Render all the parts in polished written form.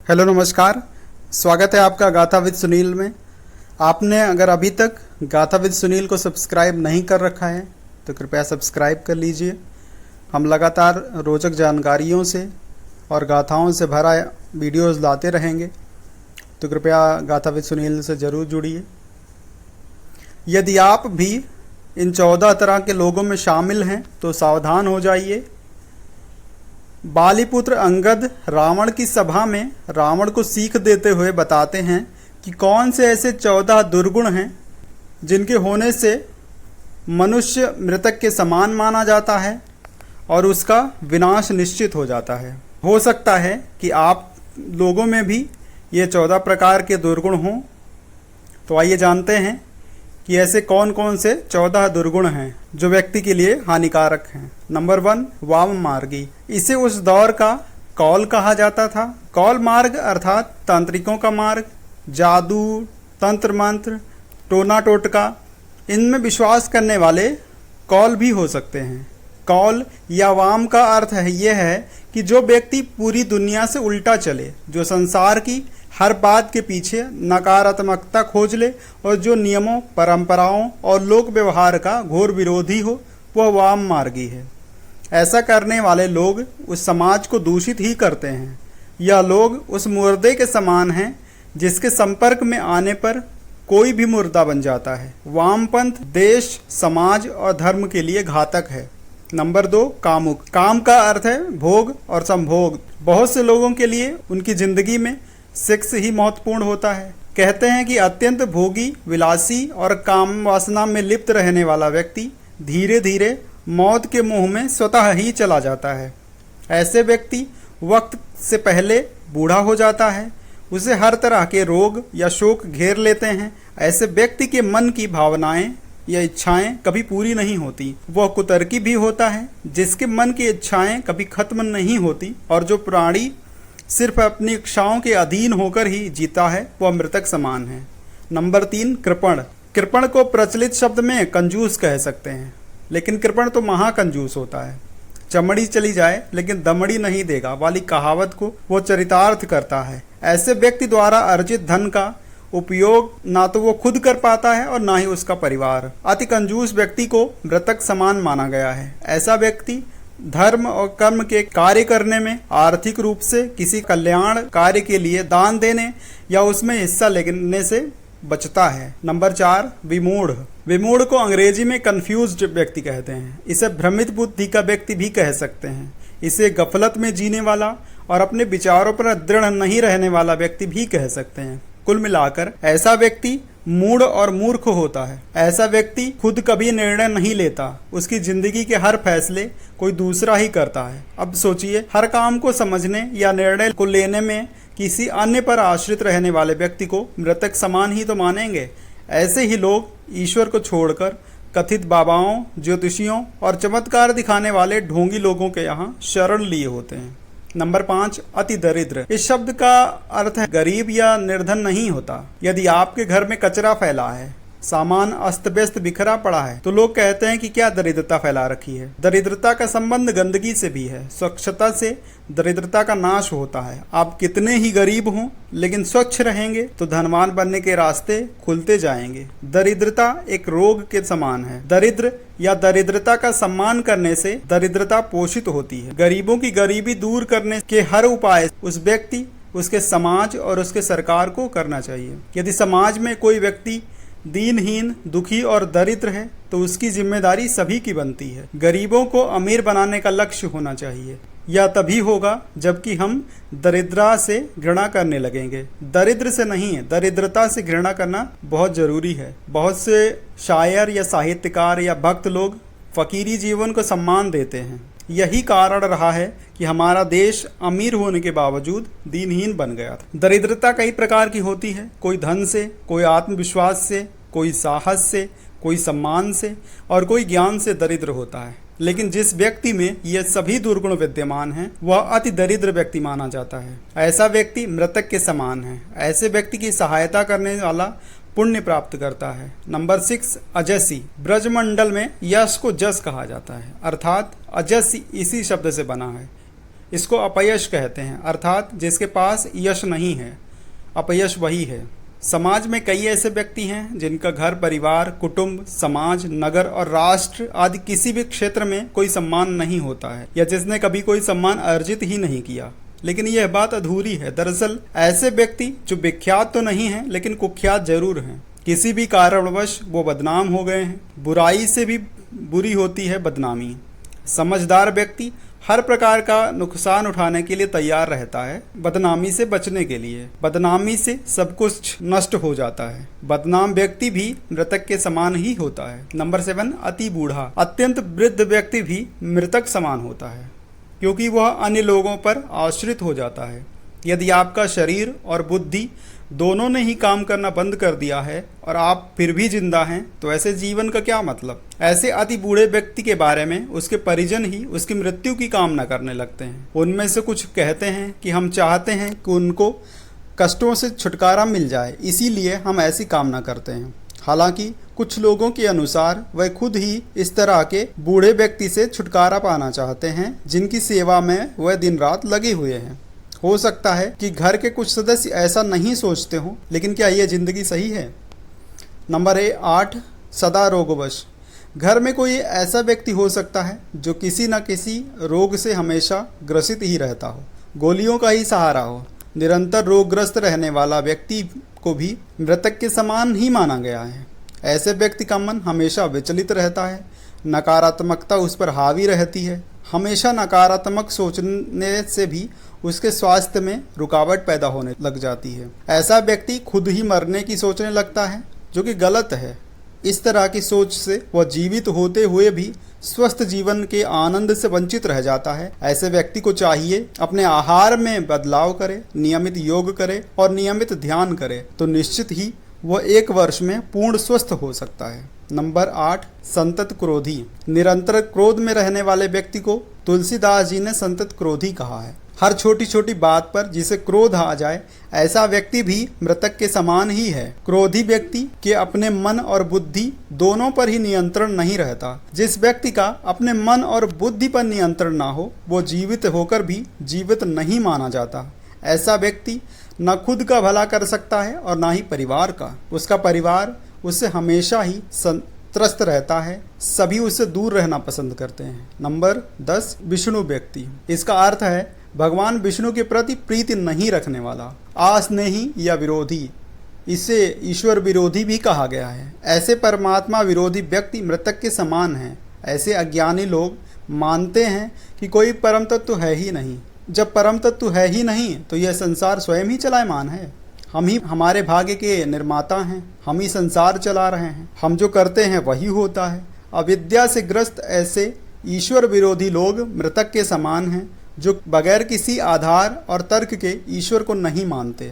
Hello नमस्कार। स्वागत है आपका गाथा विद सुनील में। आपने अगर अभी तक गाथा विद सुनील को सब्सक्राइब नहीं कर रखा है तो कृपया सब्सक्राइब कर लीजिए। हम लगातार रोचक जानकारियों से और गाथाओं से भरा वीडियोस लाते रहेंगे, तो कृपया गाथा विद सुनील से ज़रूर जुड़िए। यदि आप भी इन 14 तरह के लोगों में शामिल हैं तो सावधान हो जाइए। बालीपुत्र अंगद रावण की सभा में रावण को सीख देते हुए बताते हैं कि कौन से ऐसे 14 दुर्गुण हैं जिनके होने से मनुष्य मृतक के समान माना जाता है और उसका विनाश निश्चित हो जाता है। हो सकता है कि आप लोगों में भी ये 14 प्रकार के दुर्गुण हों। तो आइए जानते हैं कि ऐसे कौन कौन से 14 दुर्गुण हैं जो व्यक्ति के लिए हानिकारक हैं। नंबर 1, वाम मार्गी। इसे उस दौर का कौल कहा जाता था। कौल मार्ग अर्थात तांत्रिकों का मार्ग, जादू, तंत्र मंत्र, टोना टोटका, इनमें विश्वास करने वाले कौल भी हो सकते हैं। कौल या वाम का अर्थ है यह है कि जो व्यक्ति पूरी दुनिया से उल्टा चले, जो संसार की हर बात के पीछे नकारात्मकता खोज ले और जो नियमों, परंपराओं और लोक व्यवहार का घोर विरोधी हो, वह वाम मार्गी है। ऐसा करने वाले लोग उस समाज को दूषित ही करते हैं। यह लोग उस मुर्दे के समान हैं जिसके संपर्क में आने पर कोई भी मुर्दा बन जाता है। वामपंथ देश, समाज और धर्म के लिए घातक है। नंबर 2, कामुक। काम का अर्थ है भोग और संभोग। बहुत से लोगों के लिए उनकी जिंदगी में सेक्स ही महत्वपूर्ण होता है। कहते हैं कि अत्यंत भोगी, विलासी और काम वासना में लिप्त रहने वाला व्यक्ति धीरे धीरे मौत के मुंह में स्वतः ही चला जाता है। ऐसे व्यक्ति वक्त से पहले बूढ़ा हो जाता है। उसे हर तरह के रोग या शोक घेर लेते हैं। ऐसे व्यक्ति के मन की भावनाएं या इच्छाएं कभी पूरी नहीं होती। वह कुतर्की भी होता है। जिसके मन की इच्छाएं कभी खत्म नहीं होती और जो प्राणी सिर्फ अपनी इच्छाओं के अधीन होकर ही जीता है, वह मृतक समान है। नंबर 3, कृपण। कृपण को प्रचलित शब्द में कंजूस कह सकते हैं, लेकिन कृपण तो महाकंजूस होता है। चमड़ी चली जाए लेकिन दमड़ी नहीं देगा वाली कहावत को वो चरितार्थ करता है। ऐसे व्यक्ति द्वारा अर्जित धन का उपयोग ना तो वो खुद कर पाता है और ना ही उसका परिवार। अति कंजूस व्यक्ति को मृतक समान माना गया है। ऐसा व्यक्ति धर्म और कर्म के कार्य करने में, आर्थिक रूप से किसी कल्याण कार्य के लिए दान देने या उसमें हिस्सा लेने से बचता है। नंबर 4, विमूढ़। विमूढ़ को अंग्रेजी में कंफ्यूज्ड व्यक्ति कहते हैं। इसे भ्रमित बुद्धि का व्यक्ति भी कह सकते हैं। इसे गफलत में जीने वाला और अपने विचारों पर दृढ़ नहीं रहने वाला व्यक्ति भी कह सकते हैं। कुल मिलाकर ऐसा व्यक्ति मूढ़ और मूर्ख होता है। ऐसा व्यक्ति खुद कभी निर्णय नहीं लेता। उसकी जिंदगी के हर फैसले कोई दूसरा ही करता है। अब सोचिए, हर काम को समझने या निर्णय को लेने में किसी अन्य पर आश्रित रहने वाले व्यक्ति को मृतक समान ही तो मानेंगे। ऐसे ही लोग ईश्वर को छोड़कर कथित बाबाओं, ज्योतिषियों और चमत्कार दिखाने वाले ढोंगी लोगों के यहाँ शरण लिए होते हैं। नंबर 5, अति दरिद्र। इस शब्द का अर्थ है गरीब या निर्धन नहीं होता। यदि आपके घर में कचरा फैला है, सामान अस्त व्यस्त बिखरा पड़ा है, तो लोग कहते हैं कि क्या दरिद्रता फैला रखी है। दरिद्रता का संबंध गंदगी से भी है। स्वच्छता से दरिद्रता का नाश होता है। आप कितने ही गरीब हों, लेकिन स्वच्छ रहेंगे तो धनवान बनने के रास्ते खुलते जाएंगे। दरिद्रता एक रोग के समान है। दरिद्र या दरिद्रता का सम्मान करने से दरिद्रता पोषित होती है। गरीबों की गरीबी दूर करने के हर उपाय उस व्यक्ति, उसके समाज और उसके सरकार को करना चाहिए। यदि समाज में कोई व्यक्ति दीनहीन, दुखी और दरिद्र है तो उसकी जिम्मेदारी सभी की बनती है। गरीबों को अमीर बनाने का लक्ष्य होना चाहिए। यह तभी होगा जबकि हम दरिद्रता से घृणा करने लगेंगे। दरिद्र से नहीं है, दरिद्रता से घृणा करना बहुत जरूरी है। बहुत से शायर या साहित्यकार या भक्त लोग फकीरी जीवन को सम्मान देते हैं। यही कारण रहा है कि हमारा देश अमीर होने के बावजूद दीनहीन बन गया था। दरिद्रता कई प्रकार की होती है। कोई धन से, कोई आत्मविश्वास से, कोई साहस से, कोई सम्मान से और कोई ज्ञान से दरिद्र होता है। लेकिन जिस व्यक्ति में ये सभी दुर्गुण विद्यमान हैं, वह अति दरिद्र व्यक्ति माना जाता है। ऐसा व्यक्ति मृतक के समान है। ऐसे व्यक्ति की सहायता करने वाला पुण्य प्राप्त करता है। नंबर 6, अजसी। ब्रजमंडल में यश को जस कहा जाता है, अर्थात अजस इसी शब्द से बना है। इसको अपयश कहते हैं, अर्थात जिसके पास यश नहीं है, अपयश वही है। समाज में कई ऐसे व्यक्ति हैं जिनका घर परिवार, कुटुंब, समाज, नगर और राष्ट्र आदि किसी भी क्षेत्र में कोई सम्मान नहीं होता है, या जिसने कभी कोई सम्मान अर्जित ही नहीं किया। लेकिन यह बात अधूरी है। दरअसल ऐसे व्यक्ति जो विख्यात तो नहीं हैं लेकिन कुख्यात जरूर हैं। किसी भी कारणवश वो बदनाम हो गए हैं। बुराई से भी बुरी होती है बदनामी। समझदार व्यक्ति हर प्रकार का नुकसान उठाने के लिए तैयार रहता है बदनामी से बचने के लिए। बदनामी से सब कुछ नष्ट हो जाता है। बदनाम व्यक्ति भी मृतक के समान ही होता है। नंबर 7, अति बूढ़ा। अत्यंत वृद्ध व्यक्ति भी मृतक समान होता है, क्योंकि वह अन्य लोगों पर आश्रित हो जाता है। यदि आपका शरीर और बुद्धि दोनों ने ही काम करना बंद कर दिया है और आप फिर भी जिंदा हैं, तो ऐसे जीवन का क्या मतलब। ऐसे अति बूढ़े व्यक्ति के बारे में उसके परिजन ही उसकी मृत्यु की कामना करने लगते हैं। उनमें से कुछ कहते हैं कि हम चाहते हैं कि उनको कष्टों से छुटकारा मिल जाए, इसीलिए हम ऐसी कामना करते हैं। हालांकि कुछ लोगों के अनुसार वह खुद ही इस तरह के बूढ़े व्यक्ति से छुटकारा पाना चाहते हैं जिनकी सेवा में वह दिन रात लगे हुए हैं। हो सकता है कि घर के कुछ सदस्य ऐसा नहीं सोचते हों, लेकिन क्या यह जिंदगी सही है। नंबर 8, सदा रोगवश। घर में कोई ऐसा व्यक्ति हो सकता है जो किसी न किसी रोग से हमेशा ग्रसित ही रहता हो, गोलियों का ही सहारा हो। निरंतर रोगग्रस्त रहने वाला व्यक्ति को भी मृतक के समान ही माना गया है। ऐसे व्यक्ति का मन हमेशा विचलित रहता है, नकारात्मकता उस पर हावी रहती है। हमेशा नकारात्मक सोचने से भी उसके स्वास्थ्य में रुकावट पैदा होने लग जाती है। ऐसा व्यक्ति खुद ही मरने की सोचने लगता है, जो कि गलत है। इस तरह की सोच से वह जीवित होते हुए भी स्वस्थ जीवन के आनंद से वंचित रह जाता है। ऐसे व्यक्ति को चाहिए अपने आहार में बदलाव करे, नियमित योग करे और नियमित ध्यान करे, तो निश्चित ही वह 1 वर्ष में पूर्ण स्वस्थ हो सकता है। नंबर 8, संतत क्रोधी। निरंतर क्रोध में रहने वाले व्यक्ति को तुलसीदास जी ने संतत क्रोधी कहा है। हर छोटी छोटी बात पर जिसे क्रोध आ जाए, ऐसा व्यक्ति भी मृतक के समान ही है। क्रोधी व्यक्ति के अपने मन और बुद्धि दोनों पर ही नियंत्रण नहीं रहता। जिस व्यक्ति का अपने मन और बुद्धि पर नियंत्रण ना हो, वो जीवित होकर भी जीवित नहीं माना जाता। ऐसा व्यक्ति न खुद का भला कर सकता है और ना ही परिवार का। उसका परिवार उससे हमेशा ही त्रस्त रहता है। सभी उससे दूर रहना पसंद करते हैं। नंबर 10, विष्णु व्यक्ति। इसका अर्थ है भगवान विष्णु के प्रति प्रीति नहीं रखने वाला, आस्नेही या विरोधी। इसे ईश्वर विरोधी भी कहा गया है। ऐसे परमात्मा विरोधी व्यक्ति मृतक के समान हैं। ऐसे अज्ञानी लोग मानते हैं कि कोई परम तत्व है ही नहीं। जब परम तत्व है ही नहीं, तो यह संसार स्वयं ही चलायमान है। हम ही हमारे भाग्य के निर्माता हैं, हम ही संसार चला रहे हैं। हम जो करते हैं वही होता है। अविद्या से ग्रस्त ऐसे ईश्वर विरोधी लोग मृतक के समान हैं, जो बगैर किसी आधार और तर्क के ईश्वर को नहीं मानते।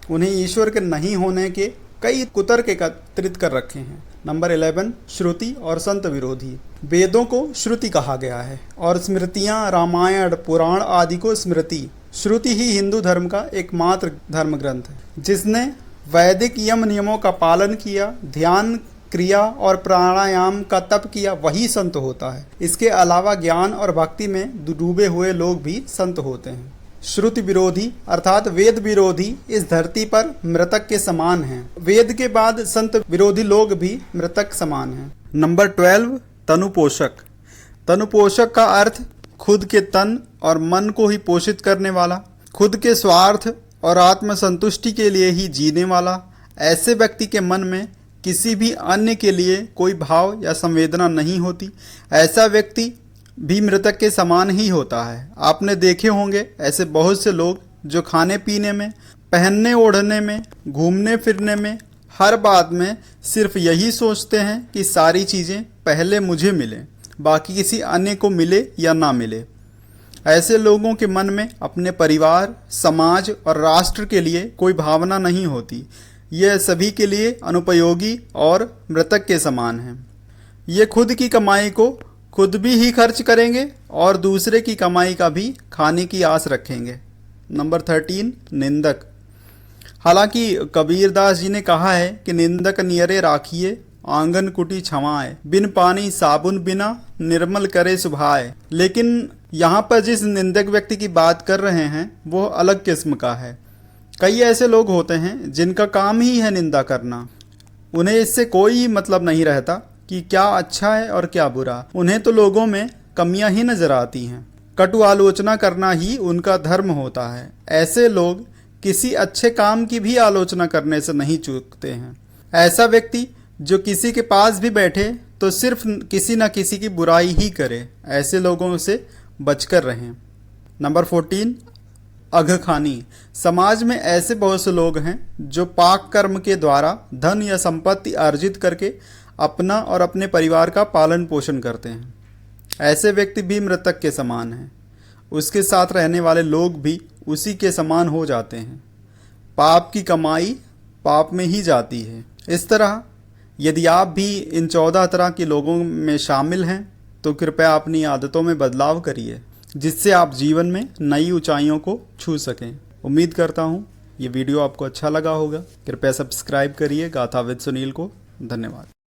उन्हें ईश्वर के नहीं होने के कई कुतर्क एकत्रित कर रखे हैं। नंबर 11, श्रुति और संत विरोधी। वेदों को श्रुति कहा गया है और स्मृतियाँ, रामायण, पुराण आदि को स्मृति। श्रुति ही हिंदू धर्म का एकमात्र धर्म ग्रंथ है। जिसने वैदिक यम नियमों का पालन किया, ध्यान, क्रिया और प्राणायाम का तप किया, वही संत होता है। इसके अलावा ज्ञान और भक्ति में डूबे हुए लोग भी संत होते हैं। श्रुति विरोधी अर्थात वेद विरोधी इस धरती पर मृतक के समान हैं। वेद के बाद संत विरोधी लोग भी मृतक समान हैं। नंबर 12, तनुपोषक। तनुपोषक का अर्थ खुद के तन और मन को ही पोषित करने वाला, खुद के स्वार्थ और आत्मसंतुष्टि के लिए ही जीने वाला। ऐसे व्यक्ति के मन में किसी भी अन्य के लिए कोई भाव या संवेदना नहीं होती। ऐसा व्यक्ति भी मृतक के समान ही होता है। आपने देखे होंगे ऐसे बहुत से लोग जो खाने पीने में, पहनने ओढ़ने में, घूमने फिरने में, हर बात में सिर्फ यही सोचते हैं कि सारी चीज़ें पहले मुझे मिलें, बाकी किसी अन्य को मिले या ना मिले। ऐसे लोगों के मन में अपने परिवार, समाज और राष्ट्र के लिए कोई भावना नहीं होती। यह सभी के लिए अनुपयोगी और मृतक के समान है। ये खुद की कमाई को खुद भी ही खर्च करेंगे और दूसरे की कमाई का भी खाने की आस रखेंगे। नंबर 13, निंदक। हालांकि कबीरदास जी ने कहा है कि निंदक नियरे राखिए, आंगन कुटी छवाए, बिन पानी साबुन बिना निर्मल करे सुभाए। लेकिन यहाँ पर जिस निंदक व्यक्ति की बात कर रहे हैं वो अलग किस्म का है। कई ऐसे लोग होते हैं जिनका काम ही है निंदा करना। उन्हें इससे कोई मतलब नहीं रहता कि क्या अच्छा है और क्या बुरा। उन्हें तो लोगों में कमियां ही नजर आती हैं। कटु आलोचना करना ही उनका धर्म होता है। ऐसे लोग किसी अच्छे काम की भी आलोचना करने से नहीं चूकते हैं। ऐसा व्यक्ति जो किसी के पास भी बैठे तो सिर्फ किसी न किसी की बुराई ही करे, ऐसे लोगों से बचकर रहें। नंबर 14, अघखानी। समाज में ऐसे बहुत से लोग हैं जो पाक कर्म के द्वारा धन या संपत्ति अर्जित करके अपना और अपने परिवार का पालन पोषण करते हैं। ऐसे व्यक्ति भी मृतक के समान हैं। उसके साथ रहने वाले लोग भी उसी के समान हो जाते हैं। पाप की कमाई पाप में ही जाती है। इस तरह यदि आप भी इन 14 तरह के लोगों में शामिल हैं तो कृपया अपनी आदतों में बदलाव करिए, जिससे आप जीवन में नई ऊंचाइयों को छू सकें। उम्मीद करता हूँ ये वीडियो आपको अच्छा लगा होगा। कृपया सब्सक्राइब करिए गाथा विद सुनील को। धन्यवाद।